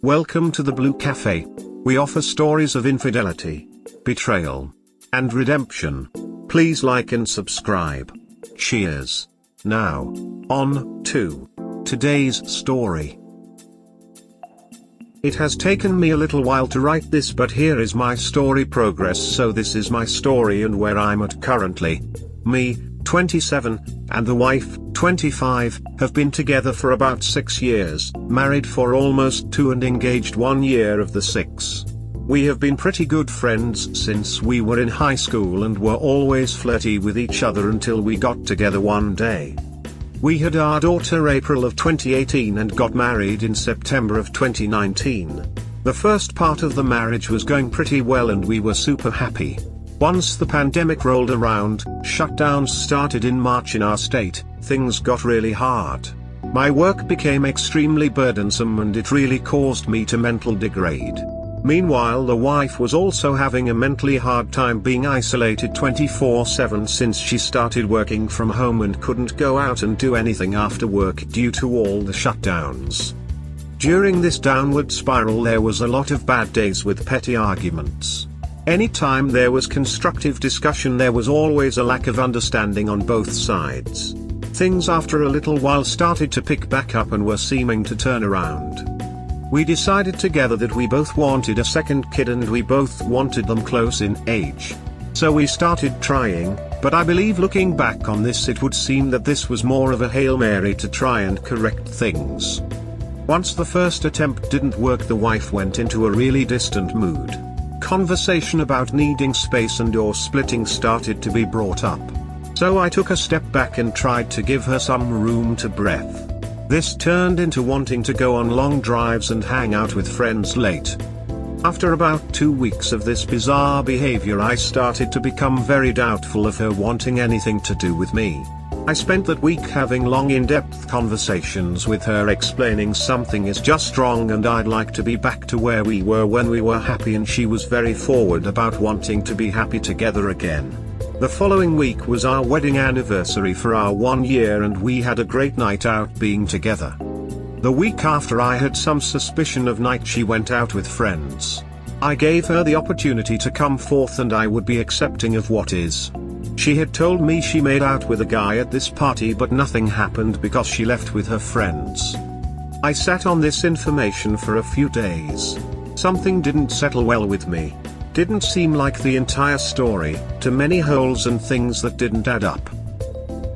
Welcome to the Blue Cafe. We offer stories of infidelity, betrayal, and redemption. Please like and subscribe. Cheers. Now, on to today's story. It has taken me a little while to write this, but here is my story progress. So this is my story and where I'm at currently. Me, 27, and the wife, 25, have been together for about 6 years, married for almost 2 and engaged 1 year of the 6. We have been pretty good friends since we were in high school and were always flirty with each other until we got together one day. We had our daughter April of 2018 and got married in September of 2019. The first part of the marriage was going pretty well and we were super happy. Once the pandemic rolled around, shutdowns started in March in our state, things got really hard. My work became extremely burdensome and it really caused me to mental degrade. Meanwhile, the wife was also having a mentally hard time being isolated 24/7 since she started working from home and couldn't go out and do anything after work due to all the shutdowns. During this downward spiral there was a lot of bad days with petty arguments. Anytime there was constructive discussion there was always a lack of understanding on both sides. Things after a little while started to pick back up and were seeming to turn around. We decided together that we both wanted a second kid and we both wanted them close in age. So we started trying, but I believe looking back on this it would seem that this was more of a Hail Mary to try and correct things. Once the first attempt didn't work, the wife went into a really distant mood. Conversation about needing space and or splitting started to be brought up. So I took a step back and tried to give her some room to breathe. This turned into wanting to go on long drives and hang out with friends late. After about 2 weeks of this bizarre behavior I started to become very doubtful of her wanting anything to do with me. I spent that week having long in-depth conversations with her explaining something is just wrong and I'd like to be back to where we were when we were happy, and she was very forward about wanting to be happy together again. The following week was our wedding anniversary for our 1 year and we had a great night out being together. The week after I had some suspicion of night she went out with friends. I gave her the opportunity to come forth and I would be accepting of what is. She had told me she made out with a guy at this party but nothing happened because she left with her friends. I sat on this information for a few days. Something didn't settle well with me. Didn't seem like the entire story, too many holes and things that didn't add up.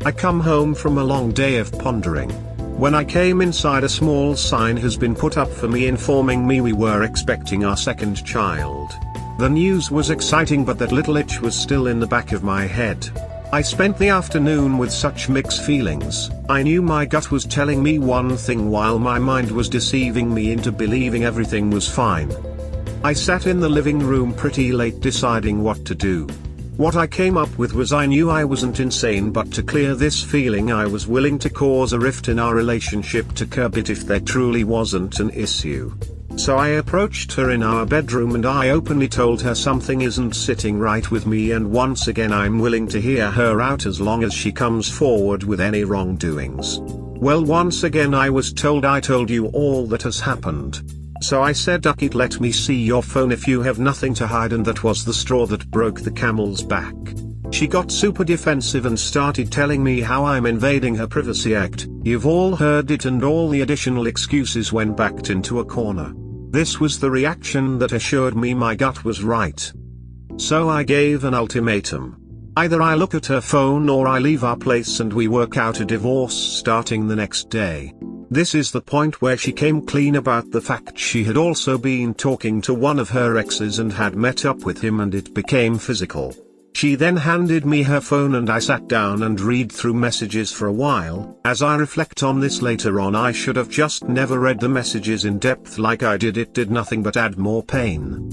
I come home from a long day of pondering. When I came inside, a small sign has been put up for me informing me we were expecting our second child. The news was exciting but that little itch was still in the back of my head. I spent the afternoon with such mixed feelings. I knew my gut was telling me one thing while my mind was deceiving me into believing everything was fine. I sat in the living room pretty late deciding what to do. What I came up with was I knew I wasn't insane, but to clear this feeling I was willing to cause a rift in our relationship to curb it if there truly wasn't an issue. So I approached her in our bedroom and I openly told her something isn't sitting right with me, and once again I'm willing to hear her out as long as she comes forward with any wrongdoings. Well, once again I was told I told you all that has happened. So I said, "Duck it, let me see your phone if you have nothing to hide," and that was the straw that broke the camel's back. She got super defensive and started telling me how I'm invading her privacy act. You've all heard it, and all the additional excuses when backed into a corner. This was the reaction that assured me my gut was right. So I gave an ultimatum. Either I look at her phone or I leave our place and we work out a divorce starting the next day. This is the point where she came clean about the fact she had also been talking to one of her exes and had met up with him, and it became physical. She then handed me her phone and I sat down and read through messages for a while. As I reflect on this later on, I should have just never read the messages in depth like I did. It did nothing but add more pain.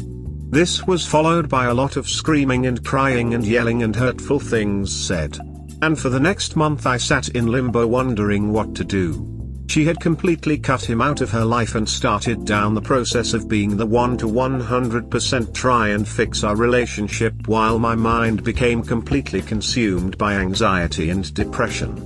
This was followed by a lot of screaming and crying and yelling and hurtful things said. And for the next month I sat in limbo wondering what to do. She had completely cut him out of her life and started down the process of being the one to 100% try and fix our relationship, while my mind became completely consumed by anxiety and depression.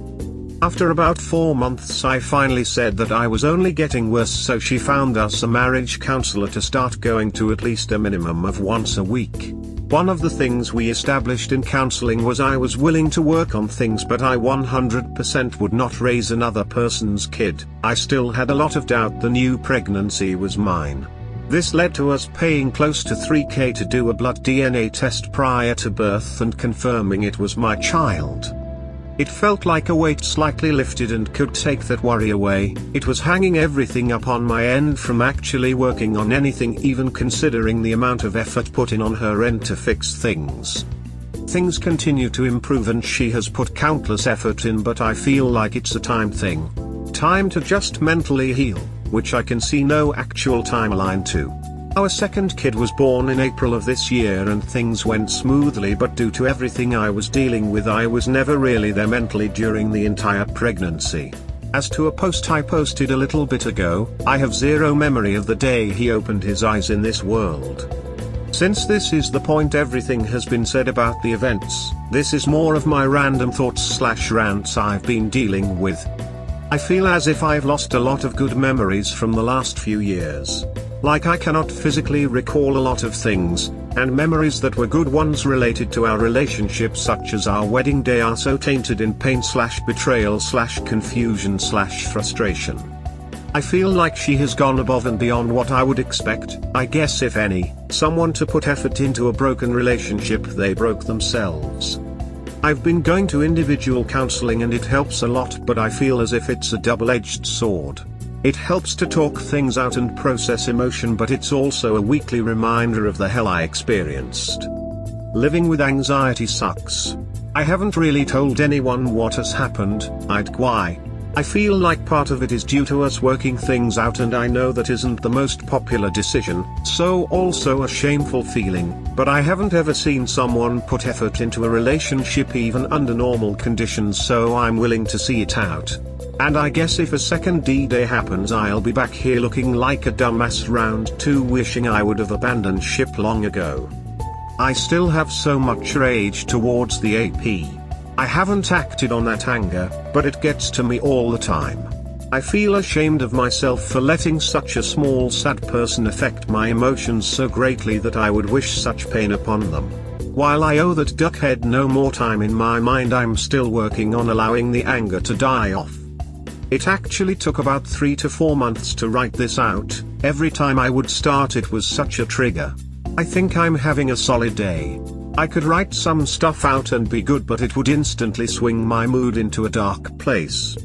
After about 4 months I finally said that I was only getting worse, so she found us a marriage counselor to start going to at least a minimum of once a week. One of the things we established in counseling was I was willing to work on things, but I 100% would not raise another person's kid. I still had a lot of doubt the new pregnancy was mine. This led to us paying close to $3,000 to do a blood DNA test prior to birth and confirming it was my child. It felt like a weight slightly lifted and could take that worry away. It was hanging everything up on my end from actually working on anything, even considering the amount of effort put in on her end to fix things. Things continue to improve and she has put countless effort in, but I feel like it's a time thing. Time to just mentally heal, which I can see no actual timeline to. Our second kid was born in April of this year and things went smoothly, but due to everything I was dealing with, I was never really there mentally during the entire pregnancy. As to a post I posted a little bit ago, I have zero memory of the day he opened his eyes in this world. Since this is the point everything has been said about the events, this is more of my random thoughts/rants I've been dealing with. I feel as if I've lost a lot of good memories from the last few years. Like I cannot physically recall a lot of things, and memories that were good ones related to our relationship, such as our wedding day, are so tainted in pain/betrayal/confusion/frustration. I feel like she has gone above and beyond what I would expect, I guess, if any, someone to put effort into a broken relationship they broke themselves. I've been going to individual counseling and it helps a lot, but I feel as if it's a double-edged sword. It helps to talk things out and process emotion, but it's also a weekly reminder of the hell I experienced. Living with anxiety sucks. I haven't really told anyone what has happened. Why? I feel like part of it is due to us working things out, and I know that isn't the most popular decision, so also a shameful feeling, but I haven't ever seen someone put effort into a relationship even under normal conditions, so I'm willing to see it out. And I guess if a second D-Day happens, I'll be back here looking like a dumbass round 2, wishing I would have abandoned ship long ago. I still have so much rage towards the AP. I haven't acted on that anger, but it gets to me all the time. I feel ashamed of myself for letting such a small sad person affect my emotions so greatly that I would wish such pain upon them. While I owe that duckhead no more time in my mind, I'm still working on allowing the anger to die off. It actually took about 3 to 4 months to write this out. Every time I would start it was such a trigger. I think I'm having a solid day. I could write some stuff out and be good, but it would instantly swing my mood into a dark place.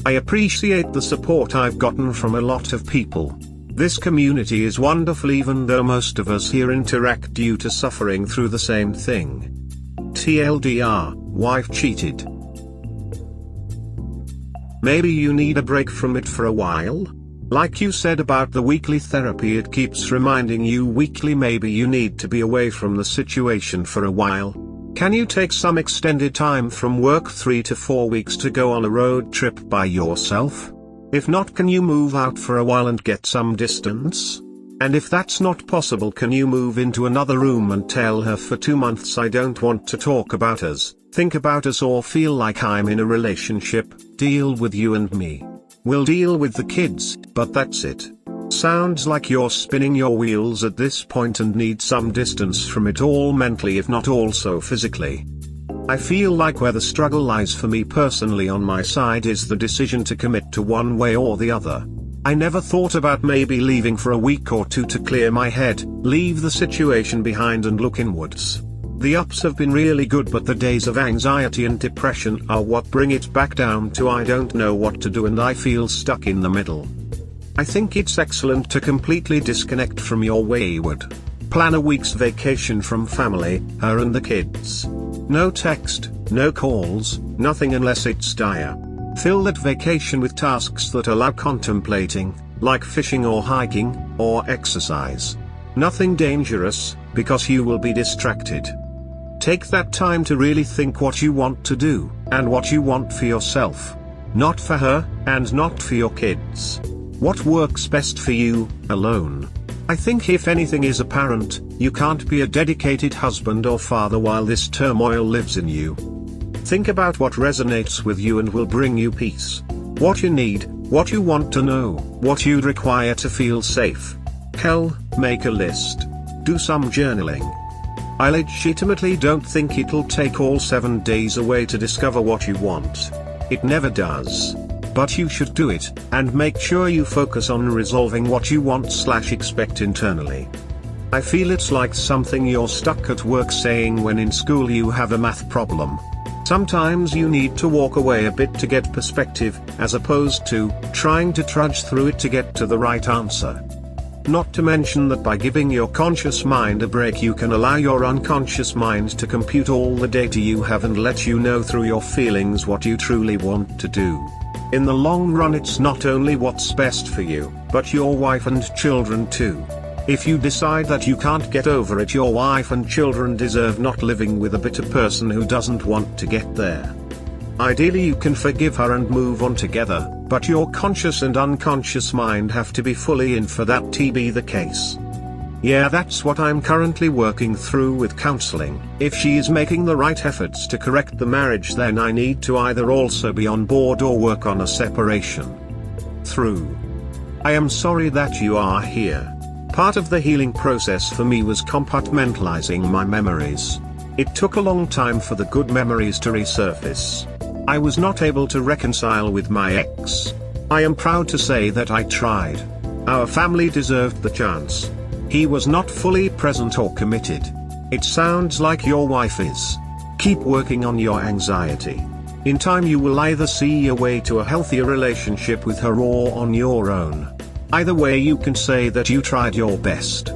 I appreciate the support I've gotten from a lot of people. This community is wonderful, even though most of us here interact due to suffering through the same thing. TLDR, wife cheated. Maybe you need a break from it for a while? Like you said about the weekly therapy, it keeps reminding you weekly maybe you need to be away from the situation for a while. Can you take some extended time from work, 3 to 4 weeks, to go on a road trip by yourself? If not, can you move out for a while and get some distance? And if that's not possible, can you move into another room and tell her for 2 months, I don't want to talk about us, think about us, or feel like I'm in a relationship, deal with you and me. We'll deal with the kids, but that's it. Sounds like you're spinning your wheels at this point and need some distance from it all mentally, if not also physically. I feel like where the struggle lies for me personally on my side is the decision to commit to one way or the other. I never thought about maybe leaving for a week or 2 to clear my head, leave the situation behind and look inwards. The ups have been really good, but the days of anxiety and depression are what bring it back down to I don't know what to do and I feel stuck in the middle. I think it's excellent to completely disconnect from your wayward. Plan a week's vacation from family, her and the kids. No text, no calls, nothing unless it's dire. Fill that vacation with tasks that allow contemplating, like fishing or hiking, or exercise. Nothing dangerous, because you will be distracted. Take that time to really think what you want to do, and what you want for yourself. Not for her, and not for your kids. What works best for you, alone. I think if anything is apparent, you can't be a dedicated husband or father while this turmoil lives in you. Think about what resonates with you and will bring you peace. What you need, what you want to know, what you'd require to feel safe. Hell, make a list. Do some journaling. I legitimately don't think it'll take all 7 days away to discover what you want. It never does. But you should do it, and make sure you focus on resolving what you want/expect internally. I feel it's like something you're stuck at work saying when in school you have a math problem. Sometimes you need to walk away a bit to get perspective, as opposed to trying to trudge through it to get to the right answer. Not to mention that by giving your conscious mind a break, you can allow your unconscious mind to compute all the data you have and let you know through your feelings what you truly want to do. In the long run, it's not only what's best for you, but your wife and children too. If you decide that you can't get over it, your wife and children deserve not living with a bitter person who doesn't want to get there. Ideally, you can forgive her and move on together, but your conscious and unconscious mind have to be fully in for that to be the case. Yeah, that's what I'm currently working through with counseling. If she is making the right efforts to correct the marriage, then I need to either also be on board or work on a separation. I am sorry that you are here. Part of the healing process for me was compartmentalizing my memories. It took a long time for the good memories to resurface. I was not able to reconcile with my ex. I am proud to say that I tried. Our family deserved the chance. He was not fully present or committed. It sounds like your wife is. Keep working on your anxiety. In time you will either see a way to a healthier relationship with her or on your own. Either way, you can say that you tried your best.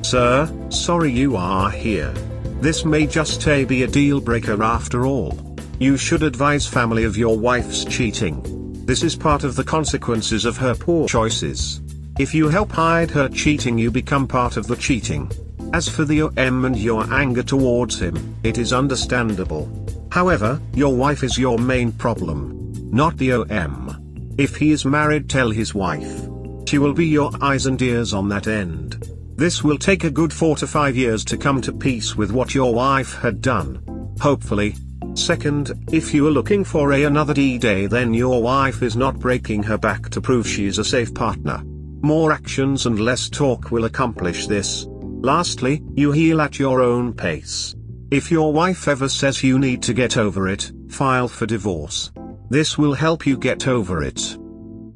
Sir, sorry you are here. This may just be a deal breaker after all. You should advise family of your wife's cheating. This is part of the consequences of her poor choices. If you help hide her cheating, you become part of the cheating. As for the OM and your anger towards him, it is understandable. However, your wife is your main problem, not the OM. If he is married, tell his wife. She will be your eyes and ears on that end. This will take a good 4 to 5 years to come to peace with what your wife had done. Hopefully. Second, if you are looking for another D-Day, then your wife is not breaking her back to prove she is a safe partner. More actions and less talk will accomplish this. Lastly, you heal at your own pace. If your wife ever says you need to get over it, file for divorce. This will help you get over it.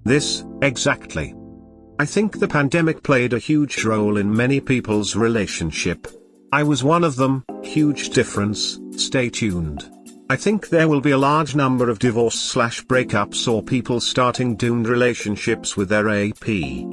This, exactly. I think the pandemic played a huge role in many people's relationship. I was one of them. Huge difference. Stay tuned. I think there will be a large number of divorce/breakups or people starting doomed relationships with their AP.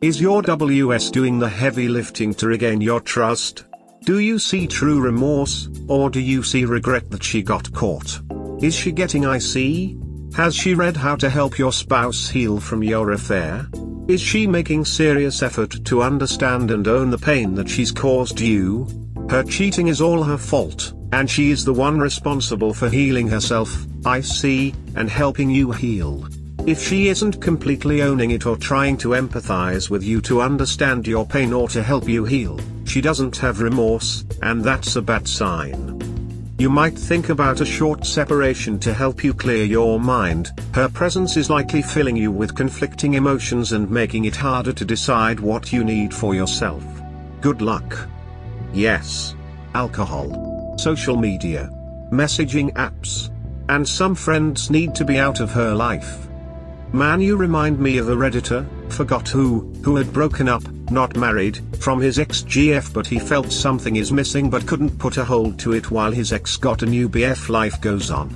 Is your WS doing the heavy lifting to regain your trust? Do you see true remorse, or do you see regret that she got caught? Is she getting IC? Has she read how to help your spouse heal from your affair? Is she making serious effort to understand and own the pain that she's caused you? Her cheating is all her fault, and she is the one responsible for healing herself, IC, and helping you heal. If she isn't completely owning it or trying to empathize with you to understand your pain or to help you heal, she doesn't have remorse, and that's a bad sign. You might think about a short separation to help you clear your mind. Her presence is likely filling you with conflicting emotions and making it harder to decide what you need for yourself. Good luck. Yes. Alcohol, social media, messaging apps, and some friends need to be out of her life. Man, you remind me of a Redditor, forgot who had broken up, not married, from his ex-GF, but he felt something is missing but couldn't put a hold to it while his ex got a new BF. Life goes on.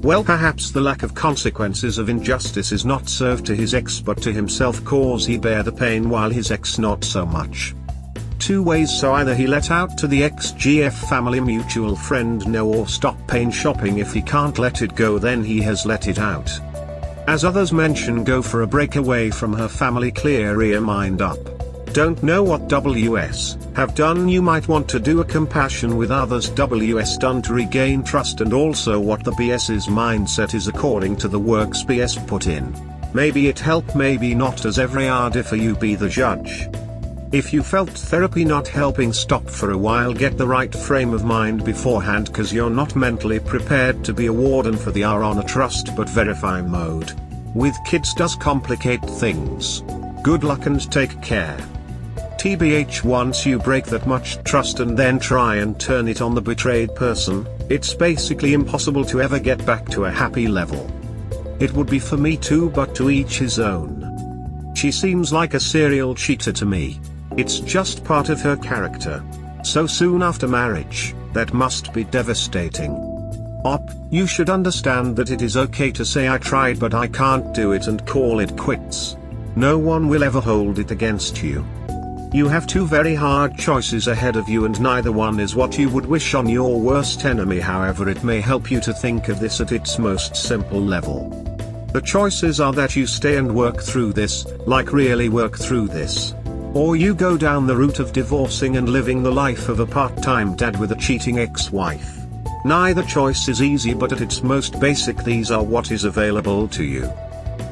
Well, perhaps the lack of consequences of injustice is not served to his ex but to himself, cause he bear the pain while his ex not so much. Two ways: so either he let out to the ex-GF family, mutual friend know, or stop pain shopping. If he can't let it go, then he has let it out. As others mention, go for a break away from her family, clear your mind up. Don't know what WS have done, you might want to do a compassion with others WS done to regain trust, and also what the BS's mindset is according to the works BS put in. Maybe it help, maybe not, as every RD for you be the judge. If you felt therapy not helping, stop for a while, get the right frame of mind beforehand, cause you're not mentally prepared to be a warden for the are on a trust but verify mode. With kids does complicate things. Good luck and take care. TBH, once you break that much trust and then try and turn it on the betrayed person, it's basically impossible to ever get back to a happy level. It would be for me too, but to each his own. She seems like a serial cheater to me. It's just part of her character. So soon after marriage, that must be devastating. You should understand that it is okay to say I tried but I can't do it and call it quits. No one will ever hold it against you. You have two very hard choices ahead of you and neither one is what you would wish on your worst enemy. However, it may help you to think of this at its most simple level. The choices are that you stay and work through this, like really work through this. Or you go down the route of divorcing and living the life of a part-time dad with a cheating ex-wife. Neither choice is easy, but at its most basic these are what is available to you.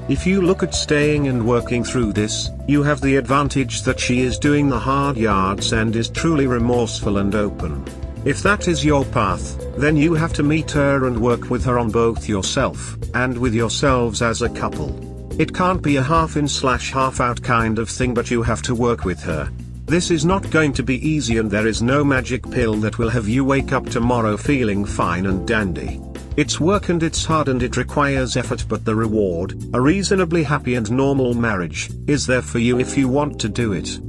If you look at staying and working through this, you have the advantage that she is doing the hard yards and is truly remorseful and open. If that is your path, then you have to meet her and work with her on both yourself, and with yourselves as a couple. It can't be a half-in/half out kind of thing, but you have to work with her. This is not going to be easy and there is no magic pill that will have you wake up tomorrow feeling fine and dandy. It's work and it's hard and it requires effort, but the reward, a reasonably happy and normal marriage, is there for you if you want to do it.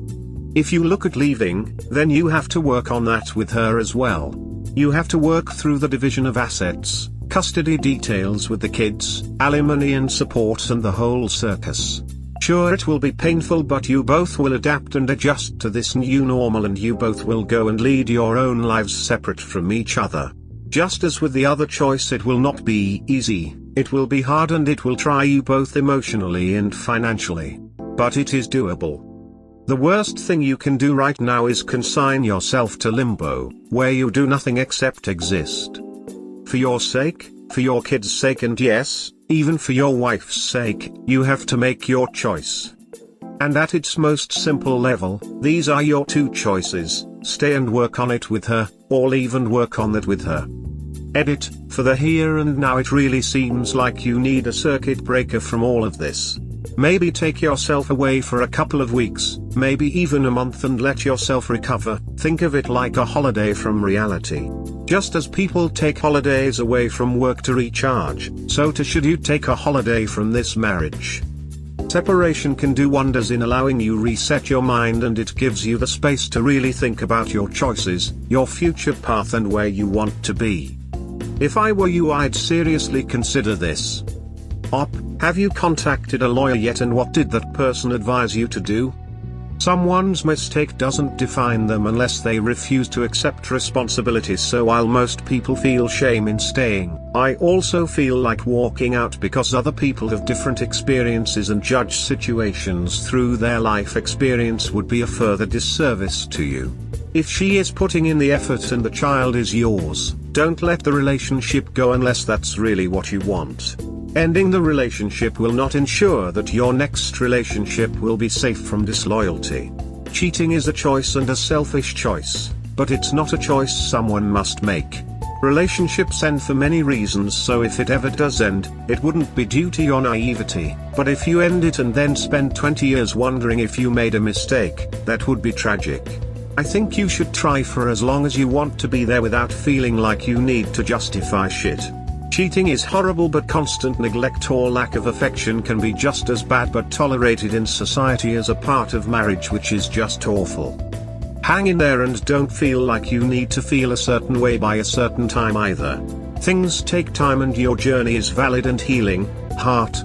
If you look at leaving, then you have to work on that with her as well. You have to work through the division of assets, custody details with the kids, alimony and support and the whole circus. Sure, it will be painful, but you both will adapt and adjust to this new normal and you both will go and lead your own lives separate from each other. Just as with the other choice, it will not be easy, it will be hard and it will try you both emotionally and financially. But it is doable. The worst thing you can do right now is consign yourself to limbo, where you do nothing except exist. For your sake, for your kids' sake, and yes, even for your wife's sake, you have to make your choice. And at its most simple level, these are your two choices: stay and work on it with her, or leave and work on that with her. Edit, for the here and now it really seems like you need a circuit breaker from all of this. Maybe take yourself away for a couple of weeks, maybe even a month, and let yourself recover. Think of it like a holiday from reality. Just as people take holidays away from work to recharge, so too should you take a holiday from this marriage. Separation can do wonders in allowing you reset your mind, and it gives you the space to really think about your choices, your future path and where you want to be. If I were you, I'd seriously consider this. Have you contacted a lawyer yet, and what did that person advise you to do? Someone's mistake doesn't define them unless they refuse to accept responsibility. So while most people feel shame in staying, I also feel like walking out, because other people have different experiences and judge situations through their life experience would be a further disservice to you. If she is putting in the effort and the child is yours, don't let the relationship go unless that's really what you want. Ending the relationship will not ensure that your next relationship will be safe from disloyalty. Cheating is a choice and a selfish choice, but it's not a choice someone must make. Relationships end for many reasons, so if it ever does end, it wouldn't be due to your naivety. But if you end it and then spend 20 years wondering if you made a mistake, that would be tragic. I think you should try for as long as you want to be there without feeling like you need to justify shit. Cheating is horrible, but constant neglect or lack of affection can be just as bad, but tolerated in society as a part of marriage, which is just awful. Hang in there and don't feel like you need to feel a certain way by a certain time either. Things take time and your journey is valid and healing, heart.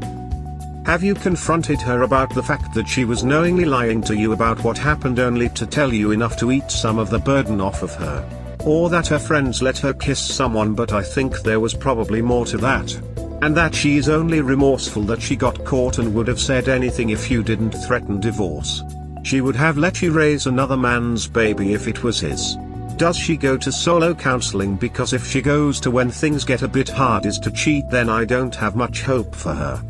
Have you confronted her about the fact that she was knowingly lying to you about what happened only to tell you enough to eat some of the burden off of her? Or that her friends let her kiss someone, but I think there was probably more to that. And that she is only remorseful that she got caught and would have said anything if you didn't threaten divorce. She would have let you raise another man's baby if it was his. Does she go to solo counseling? Because if she goes to when things get a bit hard is to cheat, then I don't have much hope for her.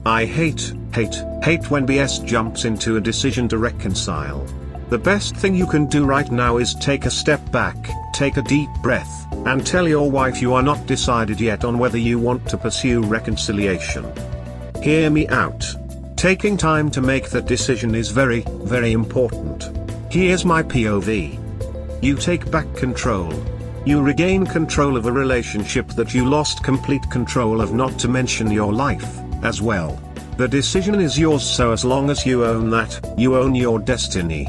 I hate when BS jumps into a decision to reconcile. The best thing you can do right now is take a step back, take a deep breath, and tell your wife you are not decided yet on whether you want to pursue reconciliation. Hear me out. Taking time to make that decision is very, very important. Here's my POV. You take back control. You regain control of a relationship that you lost complete control of, not to mention your life, as well. The decision is yours, so as long as you own that, you own your destiny.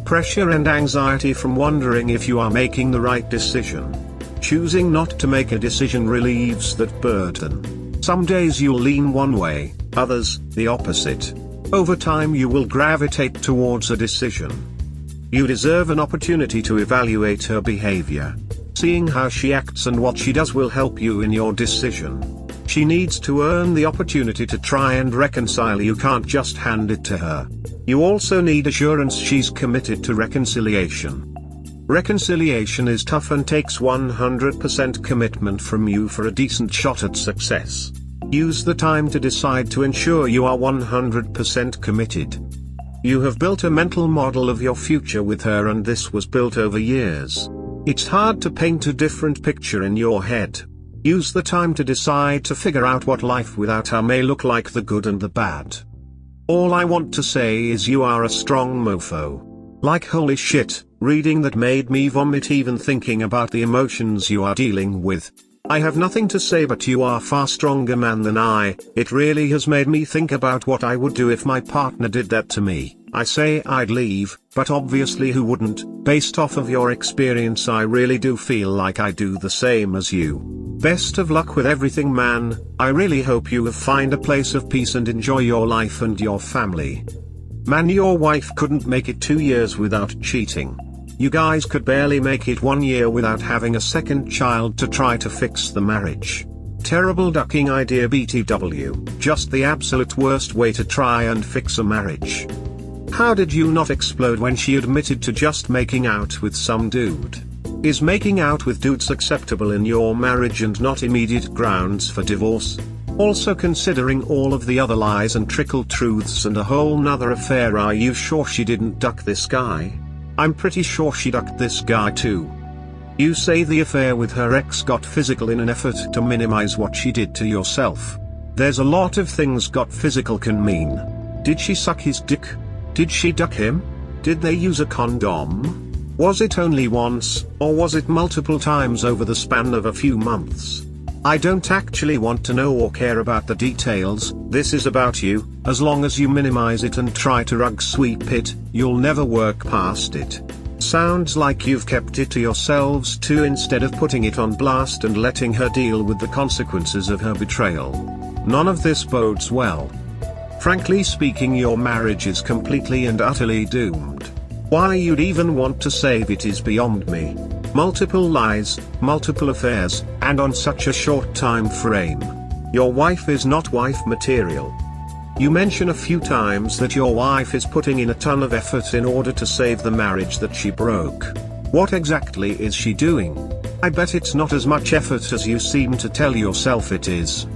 Pressure and anxiety from wondering if you are making the right decision. Choosing not to make a decision relieves that burden. Some days you'll lean one way, others, the opposite. Over time you will gravitate towards a decision. You deserve an opportunity to evaluate her behavior. Seeing how she acts and what she does will help you in your decision. She needs to earn the opportunity to try and reconcile. You can't just hand it to her. You also need assurance she's committed to reconciliation. Reconciliation is tough and takes 100% commitment from you for a decent shot at success. Use the time to decide to ensure you are 100% committed. You have built a mental model of your future with her, and this was built over years. It's hard to paint a different picture in your head. Use the time to decide to figure out what life without her may look like, the good and the bad. All I want to say is you are a strong mofo. Like holy shit, reading that made me vomit even thinking about the emotions you are dealing with. I have nothing to say, but you are far stronger man than I. It really has made me think about what I would do if my partner did that to me. I say I'd leave, but obviously who wouldn't? Based off of your experience, I really do feel like I do the same as you. Best of luck with everything, man. I really hope you find a place of peace and enjoy your life and your family. Man, your wife couldn't make it 2 years without cheating. You guys could barely make it 1 year without having a second child to try to fix the marriage. Terrible ducking idea, BTW. Just the absolute worst way to try and fix a marriage. How did you not explode when she admitted to just making out with some dude? Is making out with dudes acceptable in your marriage and not immediate grounds for divorce? Also, considering all of the other lies and trickle truths and a whole nother affair, are you sure she didn't duck this guy? I'm pretty sure she ducked this guy too. You say the affair with her ex got physical in an effort to minimize what she did to yourself. There's a lot of things got physical can mean. Did she suck his dick? Did she duck him? Did they use a condom? Was it only once, or was it multiple times over the span of a few months? I don't actually want to know or care about the details. This is about you. As long as you minimize it and try to rug sweep it, you'll never work past it. Sounds like you've kept it to yourselves too, instead of putting it on blast and letting her deal with the consequences of her betrayal. None of this bodes well. Frankly speaking, your marriage is completely and utterly doomed. Why you'd even want to save it is beyond me. Multiple lies, multiple affairs, and on such a short time frame. Your wife is not wife material. You mention a few times that your wife is putting in a ton of effort in order to save the marriage that she broke. What exactly is she doing? I bet it's not as much effort as you seem to tell yourself it is.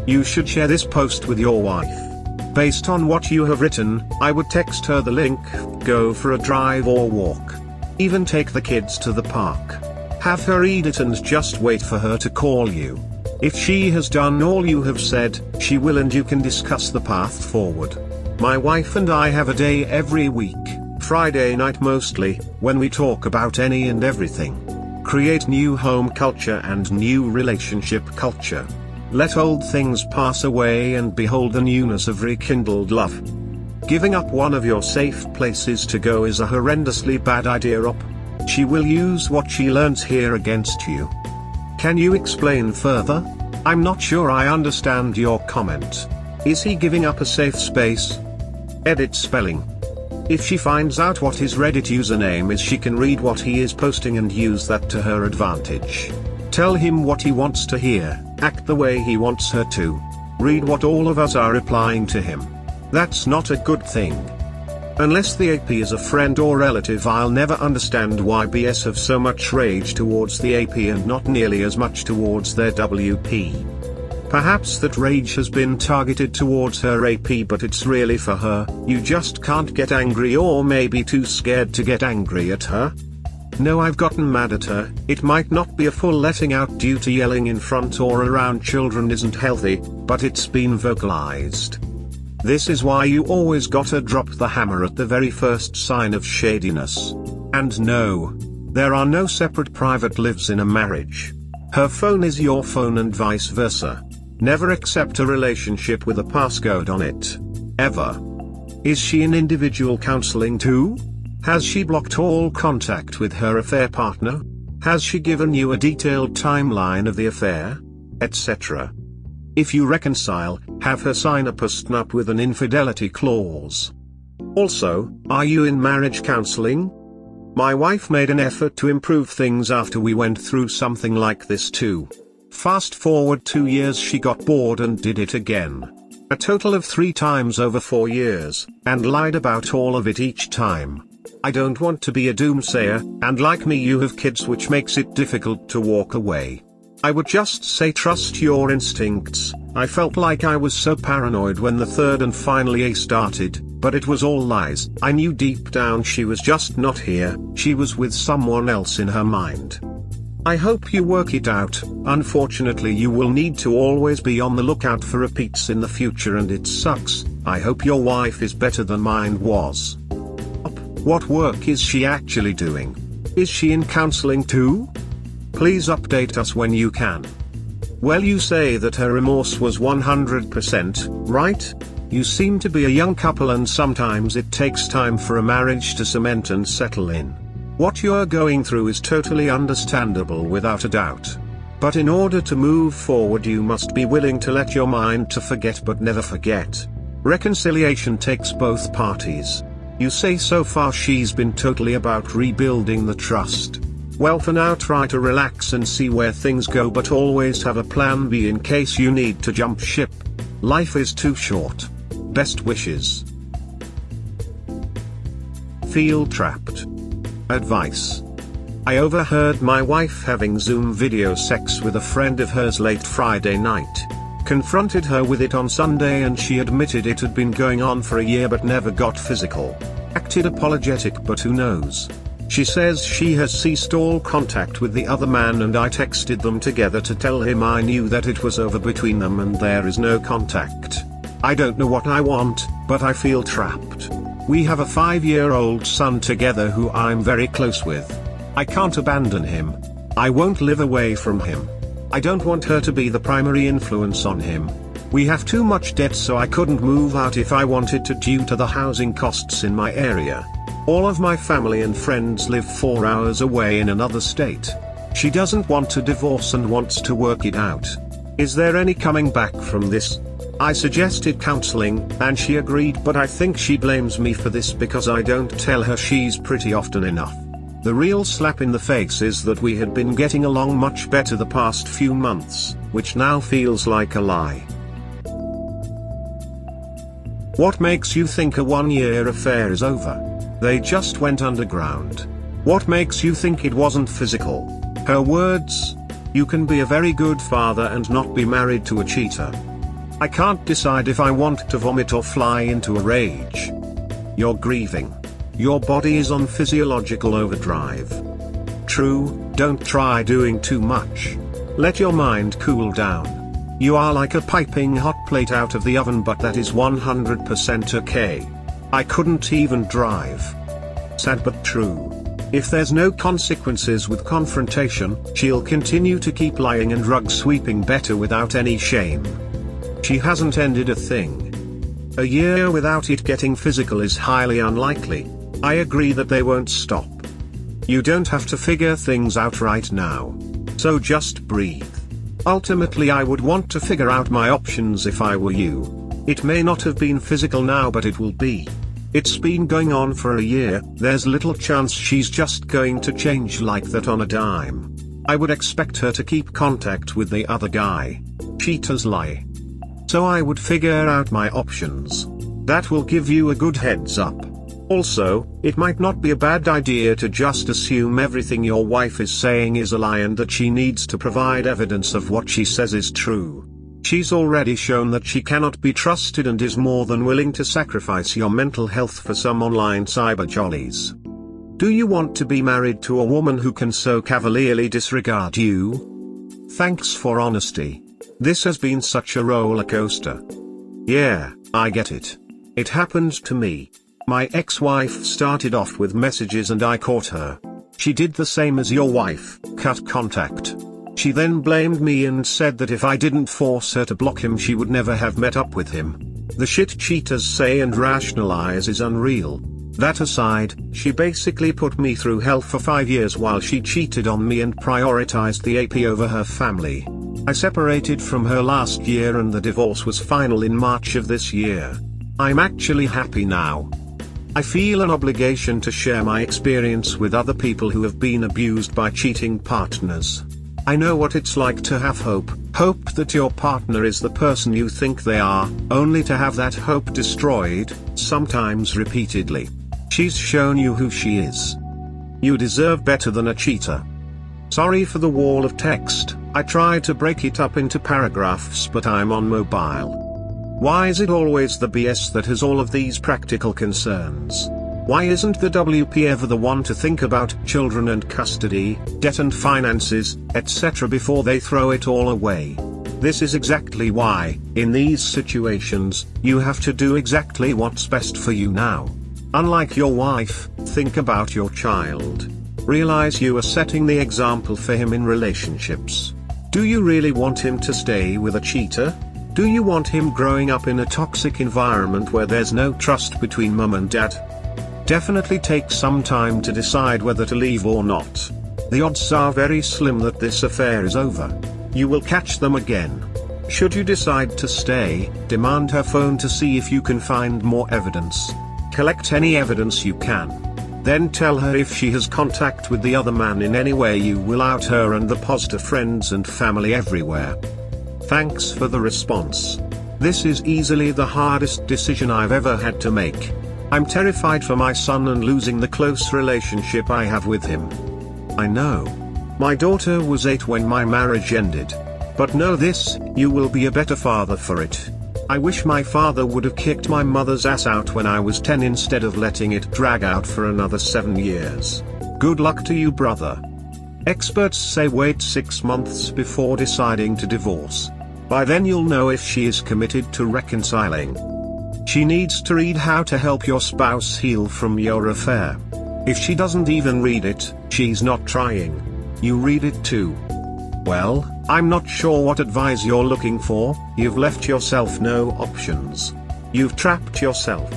You should share this post with your wife. Based on what you have written, I would text her the link, go for a drive or walk. Even take the kids to the park. Have her read it and just wait for her to call you. If she has done all you have said, she will, and you can discuss the path forward. My wife and I have a day every week, Friday night mostly, when we talk about any and everything. Create new home culture and new relationship culture. Let old things pass away and behold the newness of rekindled love. Giving up one of your safe places to go is a horrendously bad idea. She will use what she learns here against you. Can you explain further? I'm not sure I understand your comment. Is he giving up a safe space? Edit spelling. If she finds out what his Reddit username is, she can read what he is posting and use that to her advantage. Tell him what he wants to hear, act the way he wants her to. Read what all of us are replying to him. That's not a good thing. Unless the AP is a friend or relative, I'll never understand why BS have so much rage towards the AP and not nearly as much towards their WP. Perhaps that rage has been targeted towards her AP, but it's really for her. You just can't get angry, or maybe too scared to get angry at her. No, I've gotten mad at her. It might not be a full letting out due to yelling in front or around children isn't healthy, but it's been vocalized. This is why you always gotta drop the hammer at the very first sign of shadiness. And no, there are no separate private lives in a marriage. Her phone is your phone and vice versa. Never accept a relationship with a passcode on it. Ever. Is she in individual counseling too? Has she blocked all contact with her affair partner? Has she given you a detailed timeline of the affair? Etc. If you reconcile, have her sign a postnup with an infidelity clause. Also, are you in marriage counseling? My wife made an effort to improve things after we went through something like this too. Fast forward 2 years, she got bored and did it again. A total of 3 times over 4 years, and lied about all of it each time. I don't want to be a doomsayer, and like me you have kids, which makes it difficult to walk away. I would just say trust your instincts. I felt like I was so paranoid when the third and final A started, but it was all lies. I knew deep down she was just not here, she was with someone else in her mind. I hope you work it out. Unfortunately, you will need to always be on the lookout for repeats in the future, and it sucks. I hope your wife is better than mine was. What work is she actually doing? Is she in counseling too? Please update us when you can. Well, you say that her remorse was 100%, right? You seem to be a young couple, and sometimes it takes time for a marriage to cement and settle in. What you're going through is totally understandable without a doubt. But in order to move forward, you must be willing to let your mind to forget but never forget. Reconciliation takes both parties. You say so far she's been totally about rebuilding the trust. Well, for now try to relax and see where things go, but always have a plan B in case you need to jump ship. Life is too short. Best wishes. Feel trapped. Advice. I overheard my wife having Zoom video sex with a friend of hers late Friday night. Confronted her with it on Sunday, and she admitted it had been going on for a year but never got physical. Acted apologetic, but who knows? She says she has ceased all contact with the other man, and I texted them together to tell him I knew that it was over between them and there is no contact. I don't know what I want, but I feel trapped. We have a 5-year-old son together who I'm very close with. I can't abandon him. I won't live away from him. I don't want her to be the primary influence on him. We have too much debt, so I couldn't move out if I wanted to due to the housing costs in my area. All of my family and friends live 4 hours away in another state. She doesn't want to divorce and wants to work it out. Is there any coming back from this? I suggested counseling, and she agreed, but I think she blames me for this because I don't tell her she's pretty often enough. The real slap in the face is that we had been getting along much better the past few months, which now feels like a lie. What makes you think a 1-year affair is over? They just went underground. What makes you think it wasn't physical? Her words? You can be a very good father and not be married to a cheater. I can't decide if I want to vomit or fly into a rage. You're grieving. Your body is on physiological overdrive. True, don't try doing too much. Let your mind cool down. You are like a piping hot plate out of the oven, but that is 100% okay. I couldn't even drive. Sad but true. If there's no consequences with confrontation, she'll continue to keep lying and rug sweeping better without any shame. She hasn't ended a thing. A year without it getting physical is highly unlikely. I agree that they won't stop. You don't have to figure things out right now. So just breathe. Ultimately, I would want to figure out my options if I were you. It may not have been physical now, but it will be. It's been going on for a year. There's little chance she's just going to change like that on a dime. I would expect her to keep contact with the other guy. Cheaters lie. So I would figure out my options. That will give you a good heads up. Also, it might not be a bad idea to just assume everything your wife is saying is a lie and that she needs to provide evidence of what she says is true. She's already shown that she cannot be trusted and is more than willing to sacrifice your mental health for some online cyber jollies. Do you want to be married to a woman who can so cavalierly disregard you? Thanks for honesty. This has been such a roller coaster. Yeah, I get it. It happened to me. My ex-wife started off with messages and I caught her. She did the same as your wife, cut contact. She then blamed me and said that if I didn't force her to block him she would never have met up with him. The shit cheaters say and rationalize is unreal. That aside, she basically put me through hell for 5 years while she cheated on me and prioritized the AP over her family. I separated from her last year and the divorce was final in March of this year. I'm actually happy now. I feel an obligation to share my experience with other people who have been abused by cheating partners. I know what it's like to have hope that your partner is the person you think they are, only to have that hope destroyed, sometimes repeatedly. She's shown you who she is. You deserve better than a cheater. Sorry for the wall of text, I tried to break it up into paragraphs but I'm on mobile. Why is it always the BS that has all of these practical concerns? Why isn't the WP ever the one to think about children and custody, debt and finances, etc. before they throw it all away? This is exactly why, in these situations, you have to do exactly what's best for you now. Unlike your wife, think about your child. Realize you are setting the example for him in relationships. Do you really want him to stay with a cheater? Do you want him growing up in a toxic environment where there's no trust between mum and dad? Definitely take some time to decide whether to leave or not. The odds are very slim that this affair is over. You will catch them again. Should you decide to stay, demand her phone to see if you can find more evidence. Collect any evidence you can. Then tell her if she has contact with the other man in any way. You will out her and the poster friends and family everywhere. Thanks for the response. This is easily the hardest decision I've ever had to make. I'm terrified for my son and losing the close relationship I have with him. I know. My daughter was 8 when my marriage ended. But know this, you will be a better father for it. I wish my father would have kicked my mother's ass out when I was 10 instead of letting it drag out for another 7 years. Good luck to you, brother. Experts say wait 6 months before deciding to divorce. By then you'll know if she is committed to reconciling. She needs to read How to Help Your Spouse Heal from Your Affair. If she doesn't even read it, she's not trying. You read it too. Well, I'm not sure what advice you're looking for. You've left yourself no options. You've trapped yourself.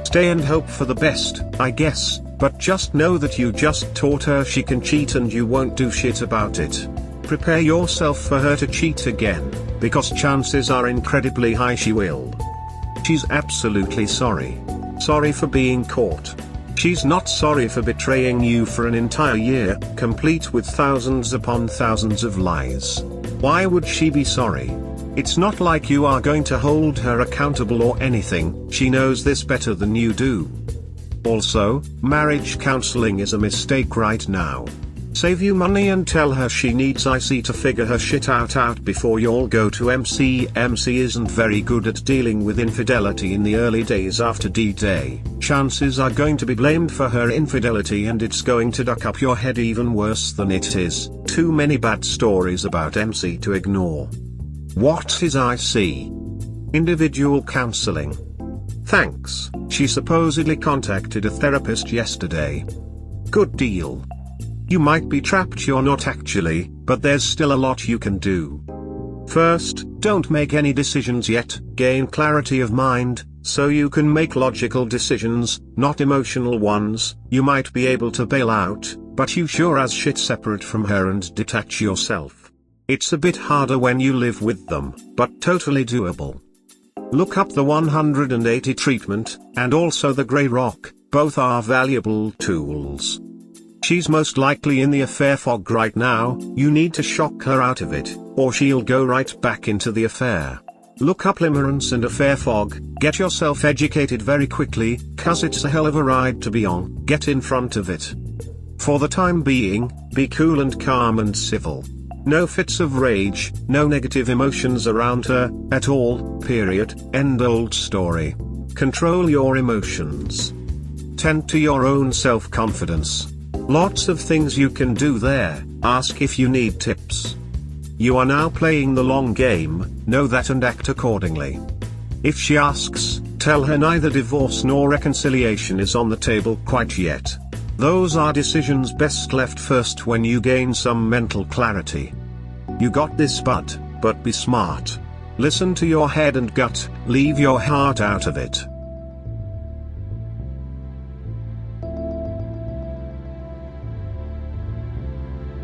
Stay and hope for the best, I guess, but just know that you just taught her she can cheat and you won't do shit about it. Prepare yourself for her to cheat again, because chances are incredibly high she will. She's absolutely sorry. Sorry for being caught. She's not sorry for betraying you for an entire year, complete with thousands upon thousands of lies. Why would she be sorry? It's not like you are going to hold her accountable or anything. She knows this better than you do. Also, marriage counseling is a mistake right now. Save you money and tell her she needs IC to figure her shit out before y'all go to MC. MC isn't very good at dealing with infidelity in the early days after D-Day. Chances are going to be blamed for her infidelity and it's going to duck up your head even worse than it is. Too many bad stories about MC to ignore. What is IC? Individual counseling. Thanks. She supposedly contacted a therapist yesterday. Good deal. You might be trapped, you're not actually, but there's still a lot you can do. First, don't make any decisions yet, gain clarity of mind, so you can make logical decisions, not emotional ones. You might be able to bail out, but you sure as shit separate from her and detach yourself. It's a bit harder when you live with them, but totally doable. Look up the 180 treatment, and also the Grey Rock, both are valuable tools. She's most likely in the affair fog right now. You need to shock her out of it, or she'll go right back into the affair. Look up limerence and affair fog, get yourself educated very quickly, cause it's a hell of a ride to be on. Get in front of it. For the time being, be cool and calm and civil. No fits of rage, no negative emotions around her, at all, period, end old story. Control your emotions. Tend to your own self-confidence. Lots of things you can do there, ask if you need tips. You are now playing the long game, know that and act accordingly. If she asks, tell her neither divorce nor reconciliation is on the table quite yet. Those are decisions best left first when you gain some mental clarity. You got this bud, but be smart. Listen to your head and gut, leave your heart out of it.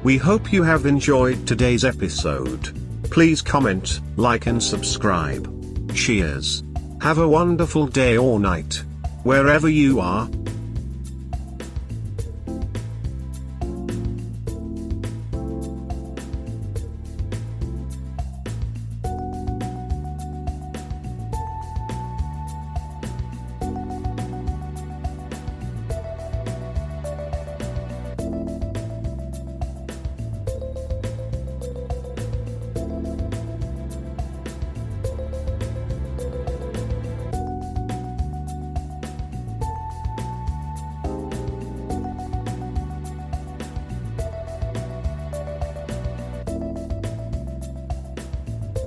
We hope you have enjoyed today's episode. Please comment, like and subscribe. Cheers. Have a wonderful day or night. Wherever you are.